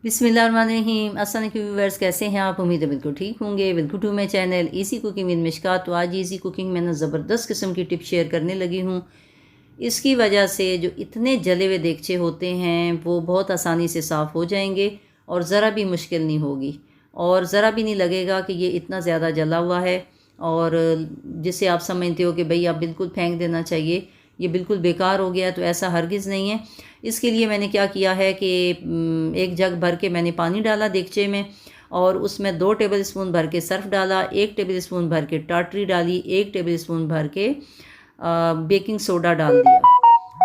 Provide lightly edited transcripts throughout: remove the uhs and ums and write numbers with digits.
बिस्मिल्लाहिर्रहमानिर्रहीम। अस्सलाम वालेकुम व्यूअर्स, कैसे हैं आप? उम्मीद है बिल्कुल ठीक होंगे। Welcome to my channel easy cooking with Mishkat. तो आज ईज़ी कुकिंग में ना ज़बरदस्त किस्म की टिप शेयर करने लगी हूँ। इसकी वजह से जो इतने जले हुए देगचे होते हैं वो बहुत आसानी से साफ़ हो जाएंगे और ज़रा भी मुश्किल नहीं होगी और ज़रा भी नहीं लगेगा कि ये इतना ज़्यादा जला हुआ है और जिसे आप समझते हो कि भाई आप बिल्कुल फेंक देना चाहिए, ये बिल्कुल बेकार हो गया, तो ऐसा हरगिज़ नहीं है। इसके लिए मैंने क्या किया है कि एक जग भर के मैंने पानी डाला देगचे में और उसमें 2 टेबलस्पून भर के सर्फ़ डाला, 1 टेबलस्पून भर के टाटरी डाली, 1 टेबलस्पून भर के बेकिंग सोडा डाल दिया।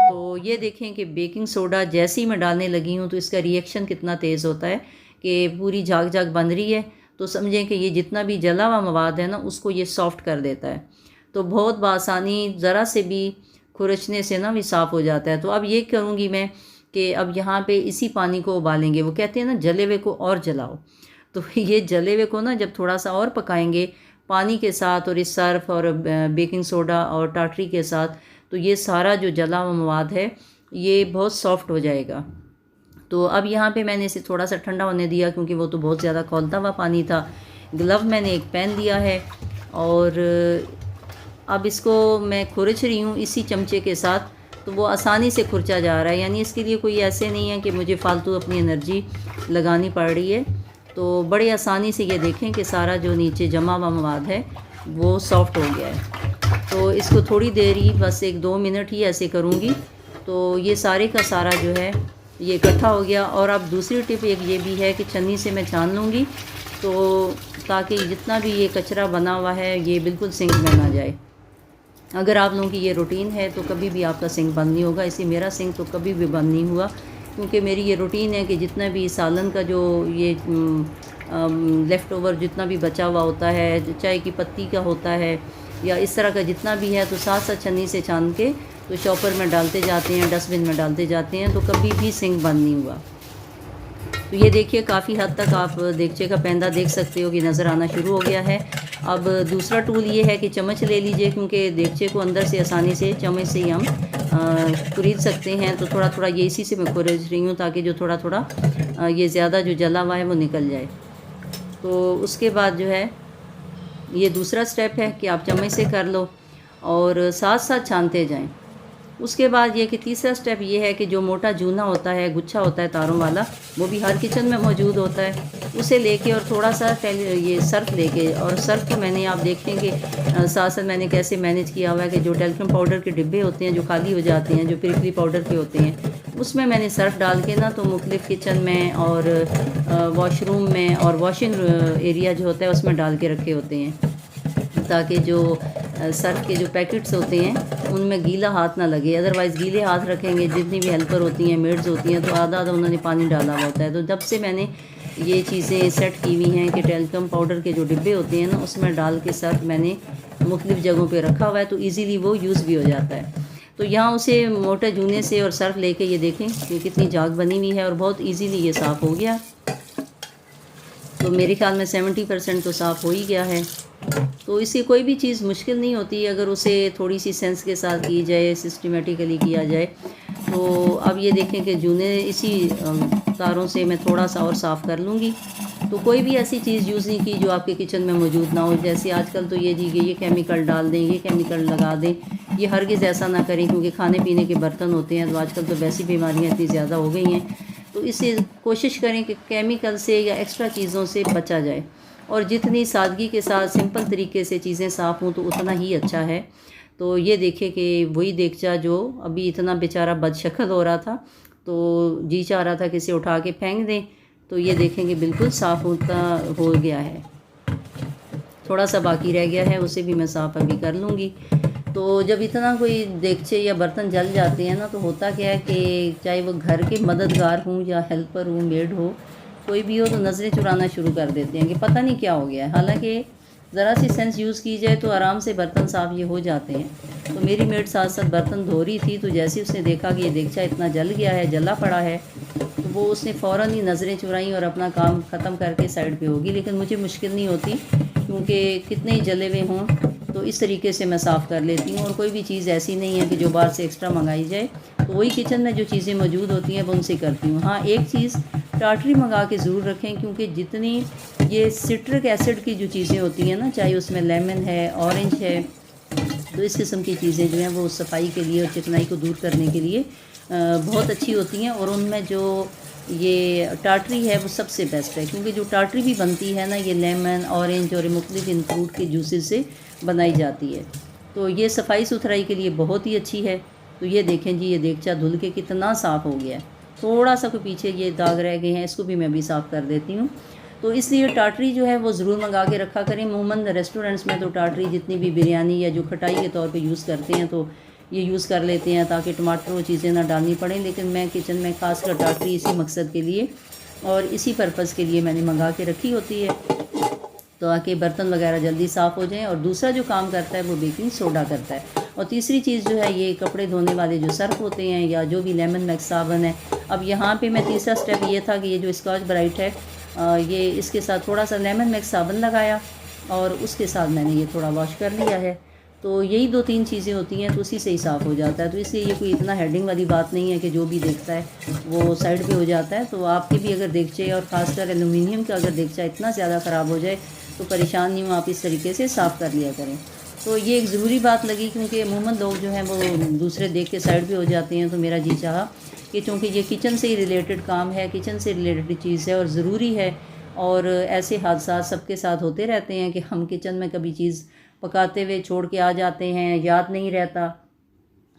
तो ये देखें कि बेकिंग सोडा जैसे ही मैं डालने लगी हूँ तो इसका रिएक्शन कितना तेज़ होता है कि पूरी झाग झाग बन रही है। तो समझें कि ये जितना भी जला हुआ मवाद है ना उसको ये सॉफ़्ट कर देता है। तो बहुत बआसानी ज़रा से भी खुरचने से ना भी साफ़ हो जाता है। तो अब ये करूँगी मैं कि अब यहाँ पे इसी पानी को उबालेंगे। वो कहते हैं ना जले हुए को और जलाओ, तो ये जले हुए को ना जब थोड़ा सा और पकाएंगे पानी के साथ और इस सर्फ और बेकिंग सोडा और टाटरी के साथ, तो ये सारा जो जला हुआ मवाद है ये बहुत सॉफ्ट हो जाएगा। तो अब यहाँ पे मैंने इसे थोड़ा सा ठंडा होने दिया क्योंकि वो तो बहुत ज़्यादा खौलता हुआ पानी था। ग्लव मैंने एक पैन लिया है और अब इसको मैं खुरच रही हूँ इसी चमचे के साथ, तो वो आसानी से खुरचा जा रहा है। यानी इसके लिए कोई ऐसे नहीं है कि मुझे फ़ालतू अपनी एनर्जी लगानी पड़ रही है। तो बड़ी आसानी से ये देखें कि सारा जो नीचे जमा हुआ मवाद है वो सॉफ़्ट हो गया है। तो इसको थोड़ी देर ही, बस 1-2 मिनट ही ऐसे करूँगी तो ये सारे का सारा जो है ये इकट्ठा हो गया। और अब दूसरी टिप एक ये भी है कि छन्नी से मैं छान लूँगी तो ताकि जितना भी ये कचरा बना हुआ है ये बिल्कुल सिंक में ना जाए। अगर आप लोगों की ये रूटीन है तो कभी भी आपका सिंक बंद नहीं होगा। इसी मेरा सिंक तो कभी भी बंद नहीं हुआ क्योंकि मेरी ये रूटीन है कि जितना भी सालन का जो ये लेफ़्ट ओवर जितना भी बचा हुआ होता है, चाय की पत्ती का होता है या इस तरह का जितना भी है, तो साथ साथ छन्नी से छान के तो शॉपर में डालते जाते हैं, डस्टबिन में डालते जाते हैं, तो कभी भी सिंक बंद नहीं हुआ। तो ये देखिए काफ़ी हद तक आप देगचे का पैंदा देख सकते हो कि नज़र आना शुरू हो गया है। अब दूसरा टूल ये है कि चम्मच ले लीजिए क्योंकि देगचे को अंदर से आसानी से चम्मच से ही हम खुरीद सकते हैं। तो थोड़ा थोड़ा ये इसी से मैं खुरच रही हूँ ताकि जो थोड़ा थोड़ा ये ज़्यादा जो जला हुआ है वो निकल जाए। तो उसके बाद जो है ये दूसरा स्टेप है कि आप चम्मच से कर लो और साथ साथ छानते जाएं। उसके बाद ये कि तीसरा स्टेप ये है कि जो मोटा जूना होता है, गुच्छा होता है तारों वाला, वो भी हर किचन में मौजूद होता है, उसे लेके और थोड़ा सा ये सर्फ लेके, और सर्फ को मैंने आप देखें कि साथ साथ मैंने कैसे मैनेज किया हुआ है कि जो टेल्कम पाउडर के डिब्बे होते हैं जो खाली हो जाते हैं, जो पिरकली पाउडर के होते हैं, उसमें मैंने सर्फ डाल के ना तो मुख्तलिफ़ किचन में और वॉशरूम में और वॉशिंग एरिया जो होता है उसमें डाल के रखे होते हैं ताकि जो सर्फ के जो पैकेट्स होते हैं उनमें गीला हाथ ना लगे। अदरवाइज़ गीले हाथ रखेंगे, जितनी भी हेल्पर होती हैं, मेड्स होती हैं, तो आधा आधा उन्होंने पानी डाला हुआ होता है। तो जब से मैंने ये चीज़ें सेट की हुई हैं कि टेल्कम पाउडर के जो डिब्बे होते हैं ना उसमें डाल के सर्फ मैंने मुख्तलिफ़ जगहों पे रखा हुआ है तो ईज़िली वो यूज़ भी हो जाता है। तो यहाँ उसे मोटे जूने से और सर्फ लेके ये देखें कि कितनी झाग बनी हुई है और बहुत ईज़िली ये साफ़ हो गया। तो मेरे ख्याल में 70% तो साफ़ हो ही गया है। तो इसकी कोई भी चीज़ मुश्किल नहीं होती अगर उसे थोड़ी सी सेंस के साथ की जाए, सिस्टमेटिकली किया जाए। तो अब ये देखें कि जूने इसी तारों से मैं थोड़ा सा और साफ़ कर लूँगी। तो कोई भी ऐसी चीज़ यूज़ नहीं की जो आपके किचन में मौजूद ना हो। जैसे आजकल तो ये जी ये केमिकल डाल दें, ये केमिकल लगा दें, ये हरगिज़ ऐसा ना करें क्योंकि खाने पीने के बर्तन होते हैं तो आजकल तो वैसी बीमारियाँ इतनी ज़्यादा हो गई हैं। तो इसे कोशिश करें कि केमिकल से या एक्स्ट्रा चीज़ों से बचा जाए और जितनी सादगी के साथ सिंपल तरीके से चीज़ें साफ़ हों तो उतना ही अच्छा है। तो ये देखें कि वही देगचा जो अभी इतना बेचारा बदशक्ल हो रहा था तो जी चाह रहा था कि इसे उठा के फेंक दें, तो ये देखें कि बिल्कुल साफ़ होता हो गया है। थोड़ा सा बाकी रह गया है, उसे भी मैं साफ़ अभी कर लूँगी। तो जब इतना कोई देगचे या बर्तन जल जाते हैं ना तो होता क्या है कि चाहे वो घर के मददगार हों या हेल्पर हो, मेड हो, कोई भी हो, तो नज़रें चुराना शुरू कर देते हैं कि पता नहीं क्या हो गया है। हालांकि ज़रा सी सेंस यूज़ की जाए तो आराम से बर्तन साफ़ ये हो जाते हैं। तो मेरी मेड साथ साथ बर्तन धो रही थी तो जैसे ही उसने देखा कि ये देगचा इतना जल गया है, जला पड़ा है, तो वो उसने फ़ौरन ही नज़रें चुराई और अपना काम ख़त्म करके साइड पे होगी। लेकिन मुझे मुश्किल नहीं होती क्योंकि कितने ही जले हुए हों तो इस तरीके से मैं साफ़ कर लेती हूँ और कोई भी चीज़ ऐसी नहीं है कि जो बाहर से एक्स्ट्रा मंगाई जाए तो वही किचन में जो चीज़ें मौजूद होती हैं वो उनसे करती हूँ। हाँ, एक चीज़ टाटरी मंगा के ज़रूर रखें, क्योंकि जितनी ये सिट्रिक एसिड की जो चीज़ें होती हैं ना, चाहे उसमें लेमन है, ऑरेंज है, तो इस किस्म की चीज़ें जो हैं वो सफाई के लिए और चिकनाई को दूर करने के लिए बहुत अच्छी होती हैं। और उनमें जो ये टाटरी है वो सबसे बेस्ट है, क्योंकि जो टाटरी भी बनती है ना, ये लेमन, ऑरेंज और मुख्तलिफ इन फ्रूट के जूसेस से बनाई जाती है। तो ये सफाई सुथराई के लिए बहुत ही अच्छी है। तो ये देखें जी, ये देगचा धुल के कितना साफ़ हो गया है। थोड़ा सा कोई पीछे ये दाग रह गए हैं, इसको भी मैं अभी साफ़ कर देती हूँ। तो इसलिए टाटरी जो है वो ज़रूर मंगा के रखा करें। अमूमन रेस्टोरेंट्स में तो टाटरी जितनी भी बिरयानी या जो खटाई के तौर पे यूज़ करते हैं तो ये यूज़ कर लेते हैं, ताकि टमाटर वो चीज़ें ना डालनी पड़ें। लेकिन मैं किचन में ख़ासकर टाटरी इसी मकसद के लिए और इसी पर्पज़ के लिए मैंने मंगा के रखी होती है, तो ताकि बर्तन वगैरह जल्दी साफ़ हो जाएं। और दूसरा जो काम करता है वो बेकिंग सोडा करता है। और तीसरी चीज़ जो है, ये कपड़े धोने वाले जो सर्फ होते हैं या जो भी लेमन मैक्स साबन है। अब यहाँ पे मैं तीसरा स्टेप ये था कि ये जो स्कॉच ब्राइट है, ये इसके साथ थोड़ा सा लेमन मैक्स साबन लगाया और उसके साथ मैंने ये थोड़ा वॉश कर लिया है। तो यही 2-3 चीज़ें होती हैं, तो उसी से ही साफ़ हो जाता है। तो इसलिए ये कोई इतना हेडिंग वाली बात नहीं है कि जो भी देखता है वो साइड पे हो जाता है। तो आपके भी अगर देगचे, और ख़ासकर एलुमिनियम का अगर देगचा इतना ज़्यादा ख़राब हो जाए तो परेशान नहीं हो, आप इस तरीके से साफ़ कर लिया करें। तो ये एक ज़रूरी बात लगी, क्योंकि अमूमन लोग जो हैं वो दूसरे देख के साइड पे हो जाते हैं। तो मेरा जी चाहा कि चूँकि ये किचन से ही रिलेटेड काम है, किचन से रिलेटेड चीज़ है और ज़रूरी है, और ऐसे हादसा सबके साथ होते रहते हैं कि हम किचन में कभी चीज़ पकाते हुए छोड़ के आ जाते हैं, याद नहीं रहता,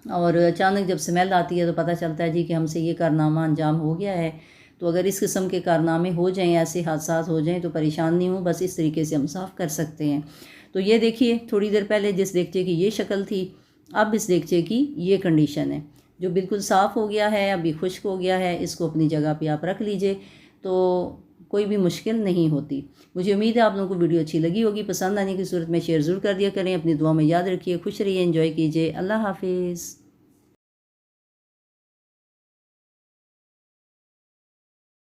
और अचानक जब स्मेल आती है तो पता चलता है जी कि हमसे ये कारनामा अंजाम हो गया है। तो अगर इस किस्म के कारनामे हो जाएं, ऐसे हादसा हो जाएं, तो परेशान नहीं हो, बस इस तरीके से हम साफ़ कर सकते हैं। तो ये देखिए, थोड़ी देर पहले जिस देगचे की ये शक्ल थी, अब इस देगचे की ये कंडीशन है, जो बिल्कुल साफ़ हो गया है, अभी खुश्क हो गया है। इसको अपनी जगह पे आप रख लीजिए, तो कोई भी मुश्किल नहीं होती। मुझे उम्मीद है आप लोगों को वीडियो अच्छी लगी होगी। पसंद आने की सूरत में शेयर ज़रूर कर दिया करें। अपनी दुआ में याद रखिए। खुश रहिए, एंजॉय कीजिए। अल्लाह हाफिज़।